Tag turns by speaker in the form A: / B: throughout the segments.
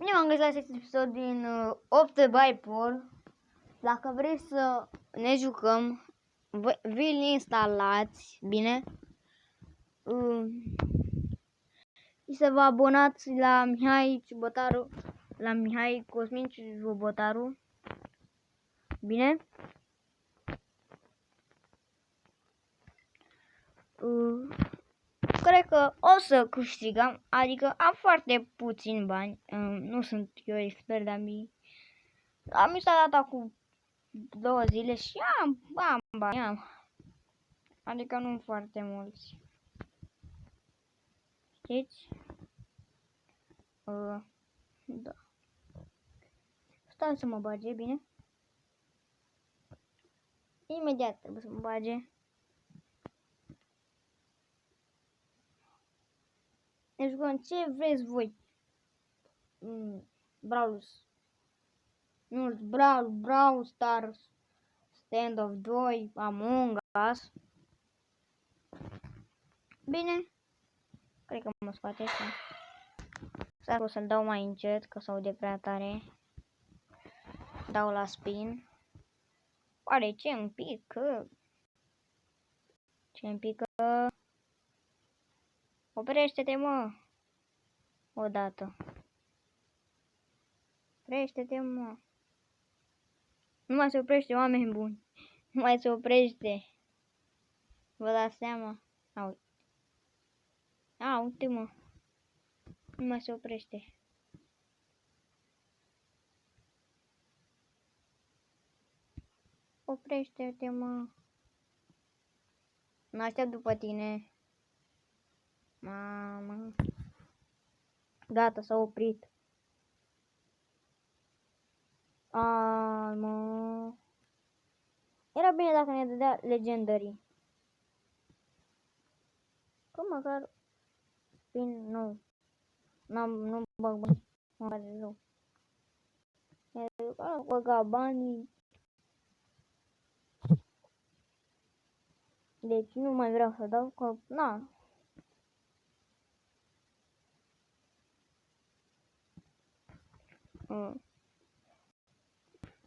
A: Bine, m-am găsit la acest episod din 8 by Paul. Dacă vrei să ne jucăm, vi-l instalați, bine? Și să vă abonați la Mihai Ciubotaru, la Mihai Cosmin Ciubotaru, bine? Cred că o să câștigăm, adică am foarte puțini bani, nu sunt eu expert, dar am instalat acum 2 zile și am bani, adică nu foarte mulți, știți? Da. Stai să mă bage, bine? Imediat trebuie să mă bage. Ne jucăm ce vreți voi. Brawl Stars, Stand of 2, Among Us. Bine? Cred că mă scoate așa. Sper că o să-l dau mai încet, că s-aude prea tare. Dau la spin. Oare ce îmi pică? Ce îmi pică? Oprește-te, mă! Odată. Oprește-te, mă! Nu mai se oprește, oameni buni! Nu mai se oprește! Vă dați seama? Uite, mă! Nu mai se oprește. Oprește-te, mă! Nu aștept după tine. Mamă. Gata, s-a oprit. Mă. Era bine dacă ne dădea legendary. Că măcar spin nou. Nu bag bani. Mă pare rău. Am băgat banii. Deci nu mai vreau să dau, că na.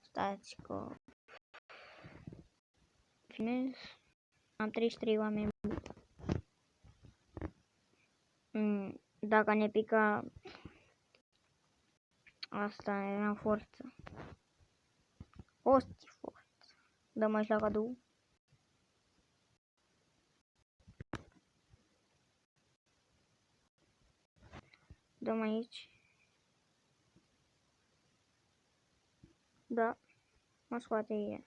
A: Stați că finez. Am 33 oameni. Dacă ne pica asta era forță. Forță. Dăm aici la cadou. Dăm aici. Da. Mă scoate el.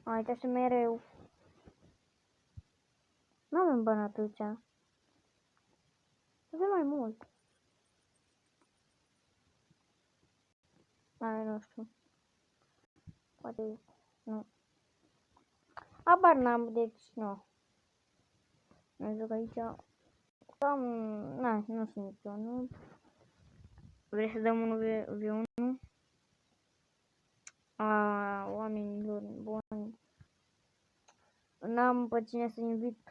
A: Aici sunt mereu. Nu avem bani atâția. Avem mai mult. Nu știu. Poate nu. Abar n-am, deci nu. Mă joc aici. Nu sunt eu, nu. Vrei să dăm 1v1? Oamenilor buni. N-am pe cine să invit.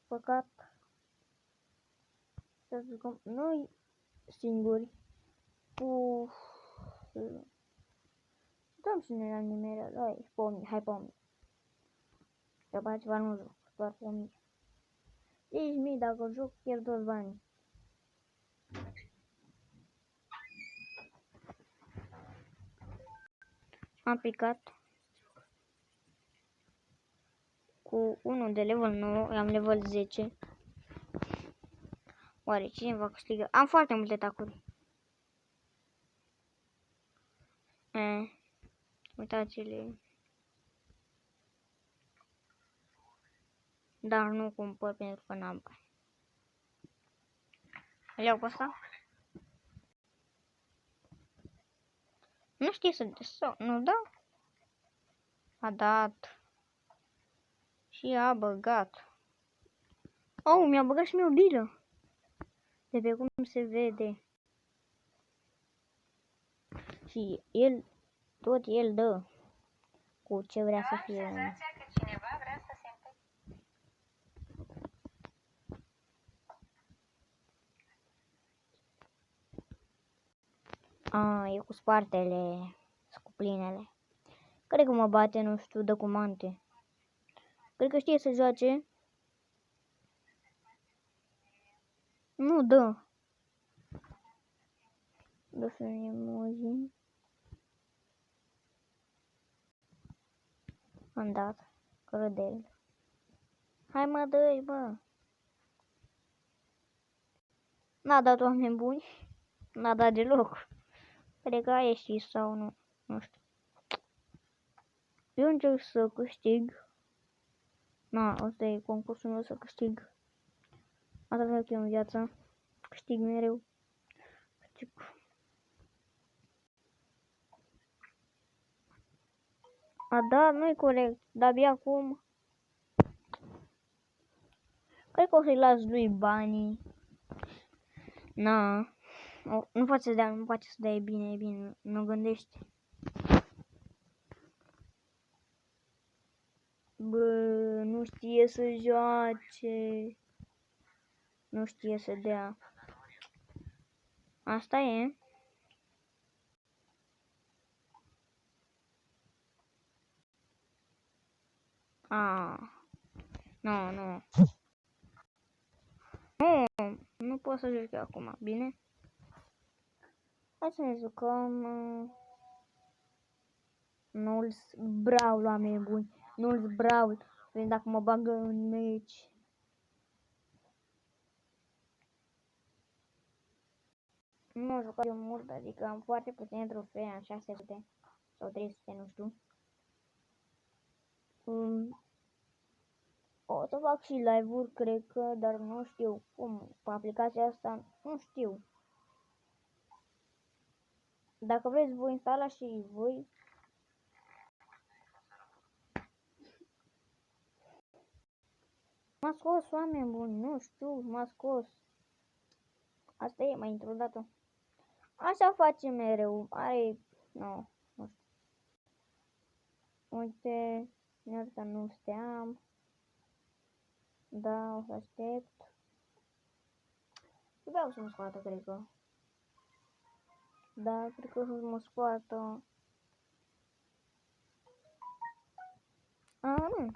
A: Păcat. Să jucăm noi singuri. Dăm și noi la nimeri. Hai pe 1000. Că ceva nu joc, doar pe 1000. 5.000 dacă joc, pierd toți banii. Am picat cu unul de level 9, am level 10. Oare cine va câștiga? Am foarte multe tacuri. Uitați-le. Dar nu cumpăr pentru că n-am bani. Îl iau pe ăsta? Nu știe să nu da? A dat. Și a băgat. Mi-a băgat și mie o bilă. De pe cum se vede. Și el, tot el dă cu ce vrea să fie. E cu spartele, cu plinele. Cred că mă bate, nu știu, dă comande. Cred că știe să joace. Nu, dă. Dă să ne emoji. Am dat. Crădel. Hai mă, dă-i, bă. N-a dat, oameni buni. N-a dat deloc. Cred că a ieșit sau nu. Nu știu. Eu încerc să câștig. Na, asta e concursul meu, să câștig. Asta vreau eu în viață. Câștig mereu. Câștig. A, da, nu-i corect. Dar abia acum. Cred că o să-i las lui banii. Na. Nu poate să dea, nu poate să dea, e bine, nu gândește. Bă, nu știe să joace. Nu știe să dea. Asta e. Nu, nu. Nu pot să joc eu acum, bine? Hai să ne jucăm Nulls Brawl, oameni buni. Nulls Brawl. Vedem dacă mă bagă în meci. Nu am jucat eu mult, adică am foarte puține trofee, am 600 sau 300, nu știu. O să fac și live-uri, cred că, dar nu știu cum. Pe aplicația asta, nu știu. Dacă vreți, voi instala și voi. M-a scos, oameni buni, nu știu, m-a scos. Asta e, mai intru o dată. Așa face mereu, are, nu știu. Uite, asta nu steam. Da, o să aștept. Vreau să mă scoată, cred că. Da, cred că o să mă scoată. Nu.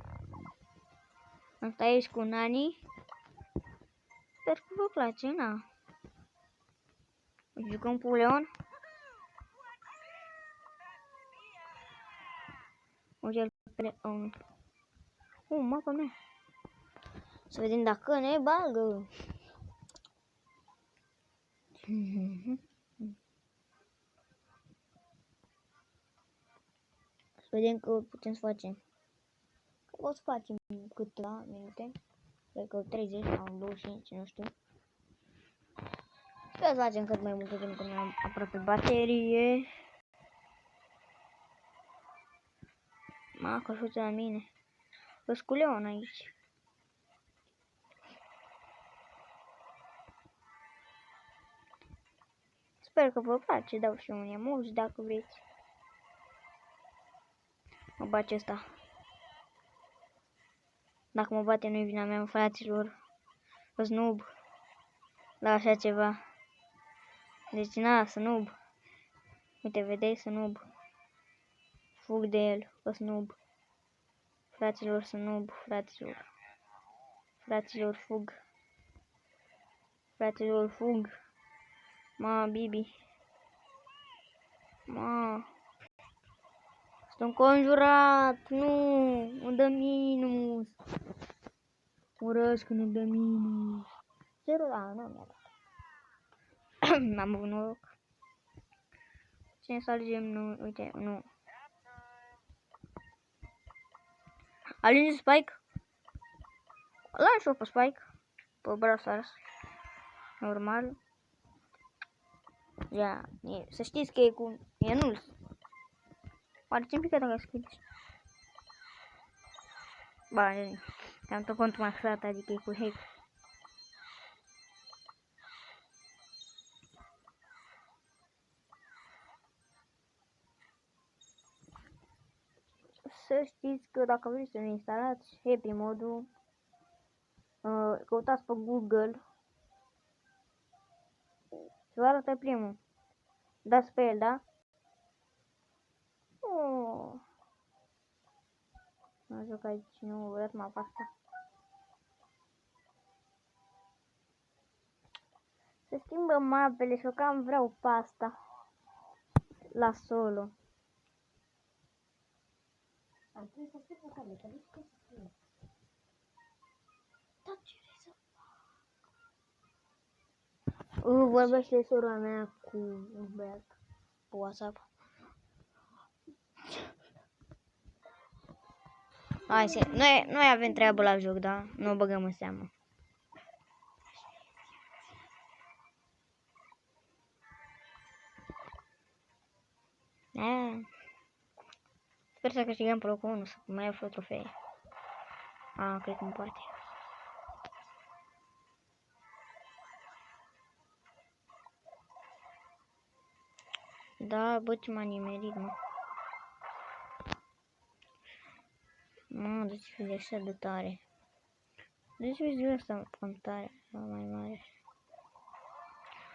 A: Asta ești cu Nani. Sper că vă place, na. Jucăm cu Leon. Uite-l pe Leon. Mapa mea. Să vedem dacă ne bagă. Să vedem că putem să facem. O să facem câteva minute. Cred că 30 sau 25, nu știu. Sper să facem cât mai multe timp când am aproape baterie. Mă, că șuță la mine. Vă cu Leon aici. Sper că vă place, dau și un emoji dacă vreți. Mă bate ăsta. Dacă mă bate nu-i vina mea, fraților. Îs noob. La așa ceva. Deci na, să noob. Uite, vedeți, să noob. Fug de el, îs noob. Fraților, să noob, fraților. Fraților, fug. Fraților, fug. Ma, Bibi. Ma. Sunt conjurat, nu, îmi dă minus. Urăsc când îmi dă minus. 0, nu mi-a dat. N-am avut noroc. Cine să alegem? Nu, uite, nu. Alinge Spike. L-am și eu pe Spike. Pe Brawl Stars. Normal. Ia, să știți că e cu... E Nulls. Pare ce-mi pică dacă scrieți. Ba, am tot contul maxat, adică e cu hack. Să știți că dacă vreți să ne instalați Happy Modul, căutați pe Google și vă arată primul. Dați pe el, da? Oh. Nu știu că aici nu urât mapa asta. Se schimbă mapele și eu cam vreau pe asta. La solo.
B: Am trebuie să stai pe care, că nu știu ce să spun. Da, ce vrei să fac?
A: Vorbește sora mea cu un băiat pe WhatsApp. Hai să... Noi avem treabă la joc, da? Nu o băgăm în seamă. Sper să câștigăm pe locul 1, să mai iau trofee. Cred că nu poate. Da, bă, ce m-a nimerit, mă. Mă, de ce vezi așa de tare? De ce vezi ăsta cam tare, mai mare?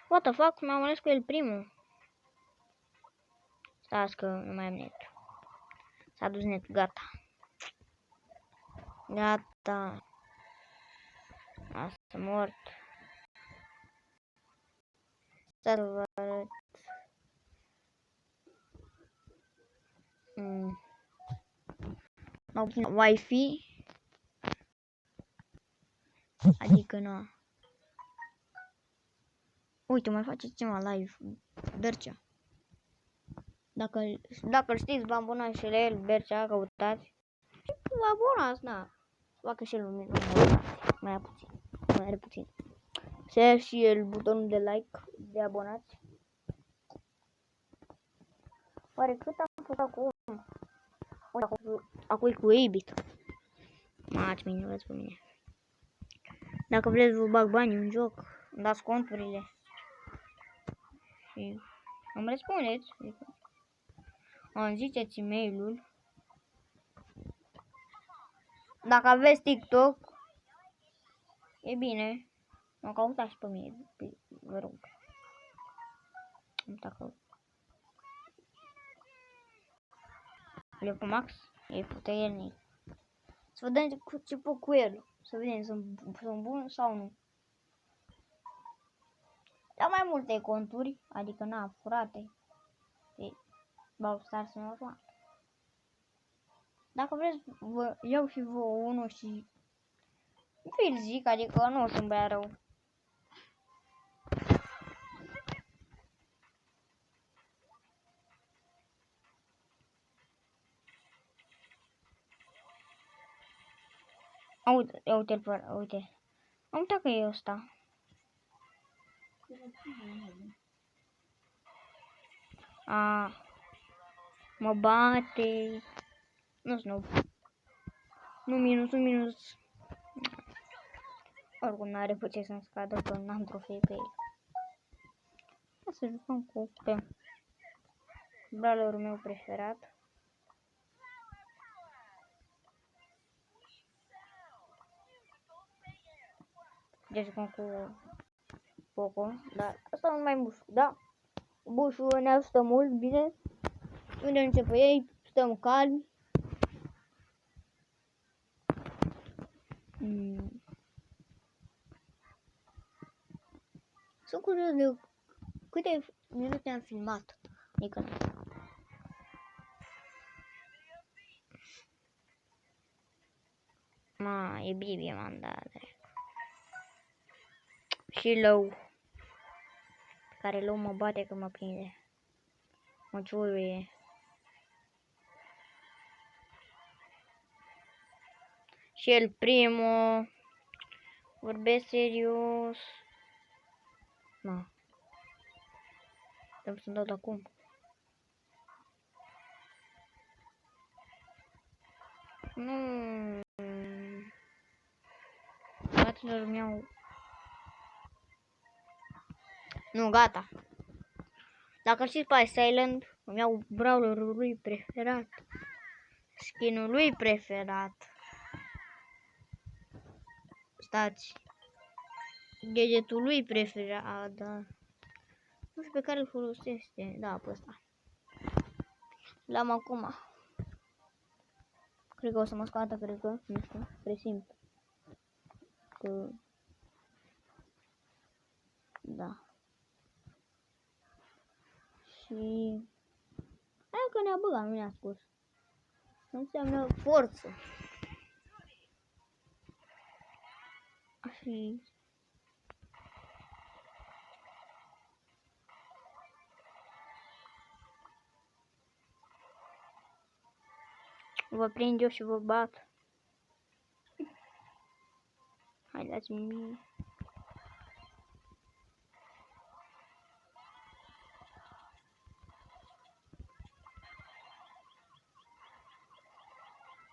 A: What the fuck? M-am ales cu el primul. Stați că nu mai am net. S-a dus netul, gata. Gata. Asta mort. Să vă arăt. Wi-Fi. Adică nu. Uite, mai face ceva live. Bercea. Dacă știți, vă abonați și la el, Bercea, căutați. Și vă abonați, na. Facă și el mai puțin. Mai are puțin. Să și el butonul de like, de abonați. Oare cât am făcut acum? Acum e cu 8-bit. Ați minunat pe mine. Dacă vreți vă bag bani în joc, îmi dați conturile. Și îmi răspundeți. Îmi ziceți e-mailul. Dacă aveți TikTok, e bine. Mă căutați pe mine, vă rog. Dacă le pe Max, e puternic. Să vedem ce fac cu el. Să vedem, sunt bun sau nu. La mai multe conturi, adică n-am furate. Brawl Stars normal. Dacă vreți, vă iau și vă unul și vi-l zic, adică nu sunt băia rău. Uite-l pe uite. Am uitat că e ăsta. Mă bate. Nu Snoop. Nu minus. Oricum n-are pe ce să-mi scadă, că n-am trofei pe el. Hai să jucăm cu brawlerul meu preferat. Deci jucăm cu Poco, dar asta nu mai buș, da? Bușul ne ajută mult, bine? Unde începe ei, stăm calmi. Sunt curios de câte minute am filmat. Adică e Bibi m-am dat. Și Low. Care Low mă bate că mă prinde. Mă ciuruie. Și el primul. Vorbesc serios. Na. Trebuie să-mi dau acum. Nu. Fraților, nu, gata. Dacă știți pe Silent, îmi iau brawlerul lui preferat. Skin-ul lui preferat. Stați. Gadgetul lui preferat, da. Nu știu pe care îl folosește. Da, pe ăsta. L-am acum. Cred că o să mă scoată, cred că. Nu știu, presimt. Că... Da. Și... Hai că ne-a băgat, nu ne-a scos. Înseamnă forță. Și... Vă prind eu și vă bat. Hai, dați-mi mie.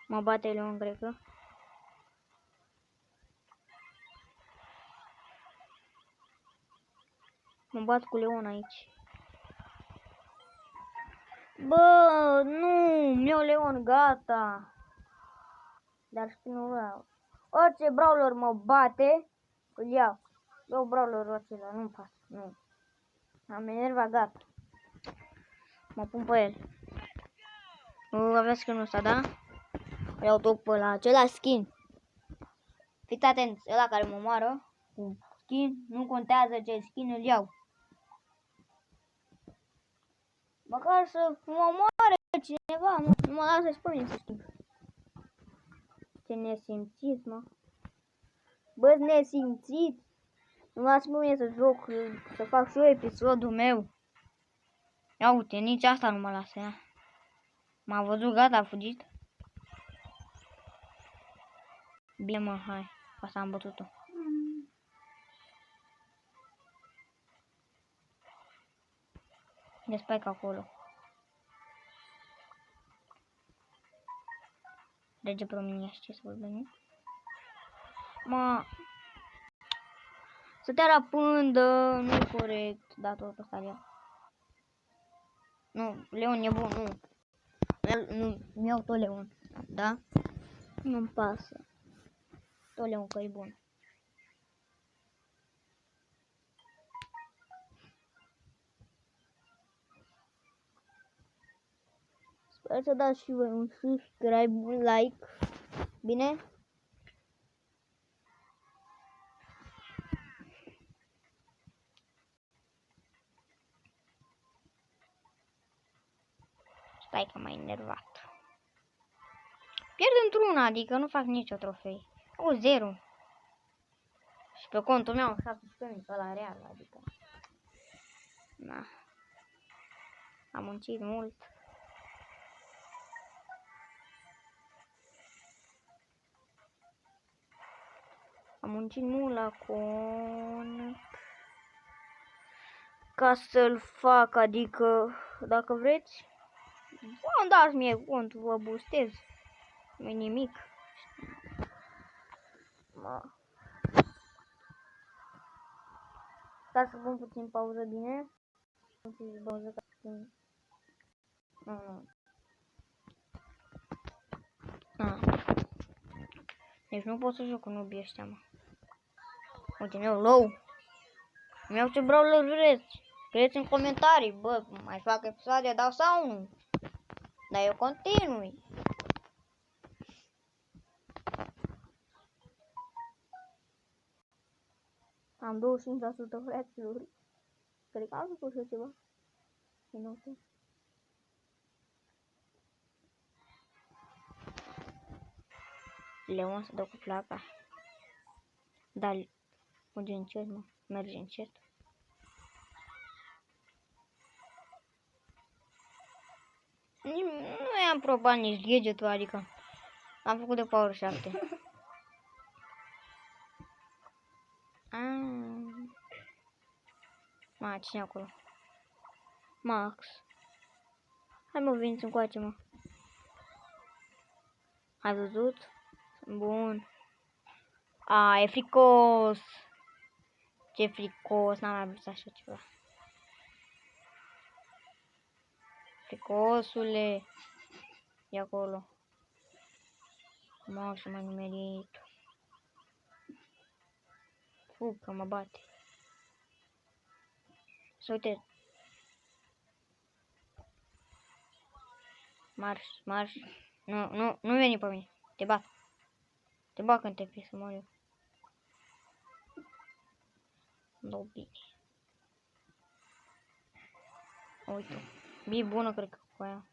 A: Mă bate Leon, cred că. Mă bat cu Leon aici. Bă, nu, mi-au Leon, gata. Dar și nu vreau. Orice brawler mă bate, îl iau. Eu brawlerul acela, nu-mi pasă, nu. Am enervat, gata. Mă pun pe el. Aveți skin-ul ăsta, da? Iau tot pe la același skin. Fiți atenți, ăla care mă omoară cu skin, nu contează ce skin îl iau. Măcar să mă omoare cineva, nu mă lasă pe mine să schimb. Ce nesimțit, mă. Bă-s nesimțit. Nu mă lasă pe mine să joc, să fac și eu episodul meu. Ia uite, nici asta nu mă lasă, ia. M-a văzut, gata, a fugit. Bine, mă, hai. Asta am bătut-o. De spike acolo. Rege Promenia și ce să vorbim. Mă... Să te rapândă, nu-i corect, da, tot ăsta Leon. Nu, Leon e bun, nu. Nu, mi-au tot Leon, da? Nu-mi pasă. Tot Leon că e bun. Sper să dați și voi un subscribe, un like. Bine? Stai că m-ai enervat. Pierd într-una, adică nu fac nicio trofei. O 0. Și pe contul meu 17.000 pe la real, adică. Na. Am muncit mult. Am muncit mult la cont. Ca să-l fac, adică, dacă vreți, îmi dați mie cont, vă boostez. Nu-i nimic. Ca să pun puțin pauză, bine? Puțin pauză ca să... Nu. Deci nu pot să joc cu nubii ăștia, mă. Uite, mi-au low. Mi-au ce brawler vreți. Scrieți în comentarii, bă, mai fac episoade, dau sau nu? Dar eu continui. Am 25% fraților. Cred că am făcut și ceva. Și nu știu. Leon să dă cu placa. Da, merge încet, mă. Merge încet. Nu i-am probat nici gadget-ul, adică am făcut de Power 7. Ma, cine acolo? Max. Hai mă, veniți încoace, mă. Ai văzut? Bun. E fricos. Ce fricos, n-am mai vrut așa ceva. Fricosule. E acolo. Mă, și m-a nimerit. Fug, că mă bate. Să uite, Marș, marș. Nu veni pe mine. Te bat. Te bat când te fi să mor eu. Dau bine. Uite. E bună, cred că, cu aia.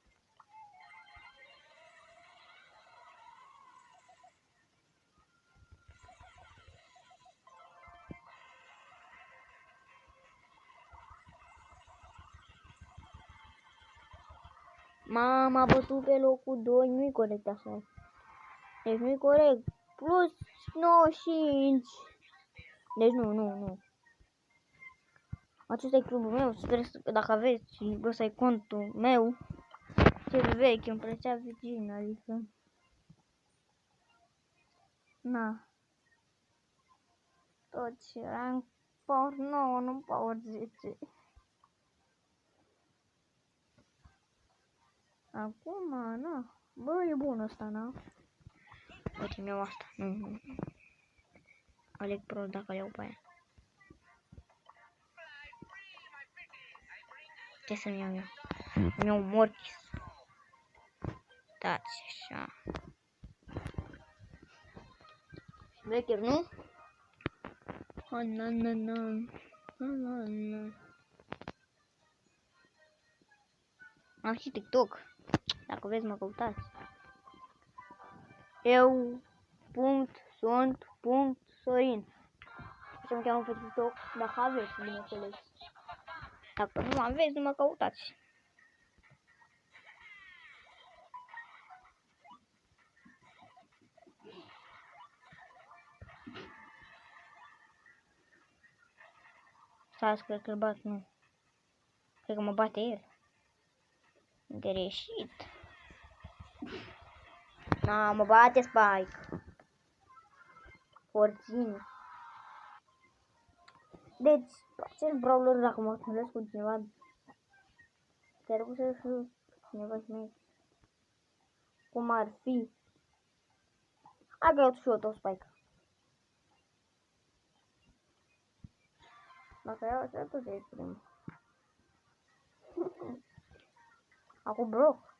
A: M-a bătut pe locul 2, nu-i corect așa. Deci nu-i corect. Plus 95. Deci nu. Acesta e clubul meu. Sper că dacă aveți și ăsta e contul meu. Cel vechi, îmi plăcea Virgin, adică. Na. Tot ce rank power 9, nu power 10. Acum, na. Bă, e bun ăsta, na. Uite, mi-au asta. Nu. Aleg pro dacă le iau pe aia. Ce să-mi iau eu? Îmi iau Mortis. Dați așa. Breaker, nu? Am și TikTok. Dacă vreți mă căutați. Sorin. Așa mă cheamă pe TikTok. Dacă aveți, bineînțeles. Dacă nu aveți, nu mă căutați. Stați, cred că-l bat, nu. Cred că mă bate el. Greșit. Na, mă bate Spike. Forțini. Deci, acest brawler, dacă mă întâlnesc cu cineva, trebuie să fiu cineva și mai. Cum ar fi? Hai că iau și eu tot Spike. Dacă iau așa, tot e primul. Acum Brock.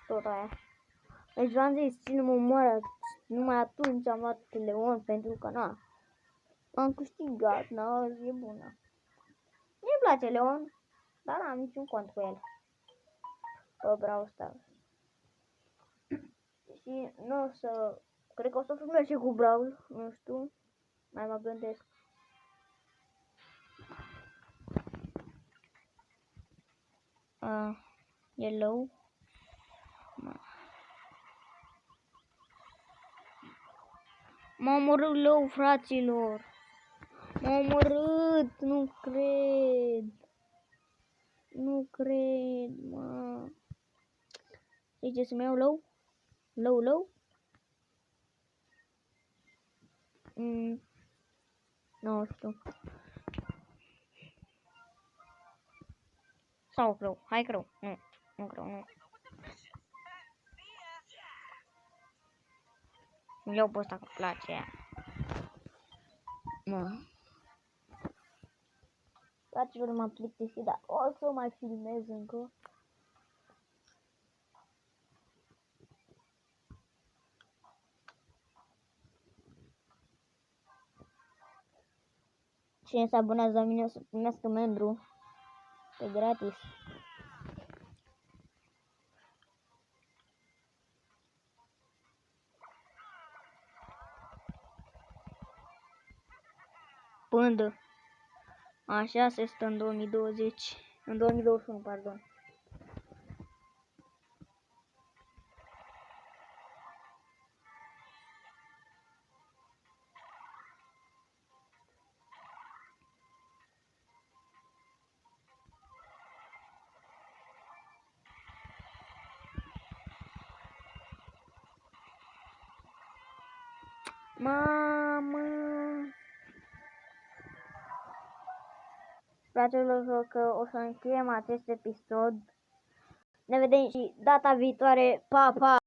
A: Tot aia. Deci v-am zis, cine mă omoară, numai atunci am luat Leon, pentru că na. Am câștigat, na, e bună. Mi-e place Leon, dar n-am niciun cont cu el. Pe Brawl Stars. Și nu o să... Cred că o să filmez și cu Brawl, nu știu. Mai mă gândesc. Yellow. M-a omorât Low, fraților. M-a omorât, nu cred. Nu cred, mă. Zice să-mi iau Low? Low? Nu știu. Sau Crow, hai Crow. Nu Crow, nu. Îmi iau pe ăsta că place aia. Fraților, m-am plictisit, dar o să mai filmez încă. Cine se abonează la mine o să primească membru. E gratis. Pândă. Așa se stă în 2020. În 2021, pardon. Mamă! Fraților, că o să încheiem acest episod. Ne vedem și data viitoare. Pa, pa!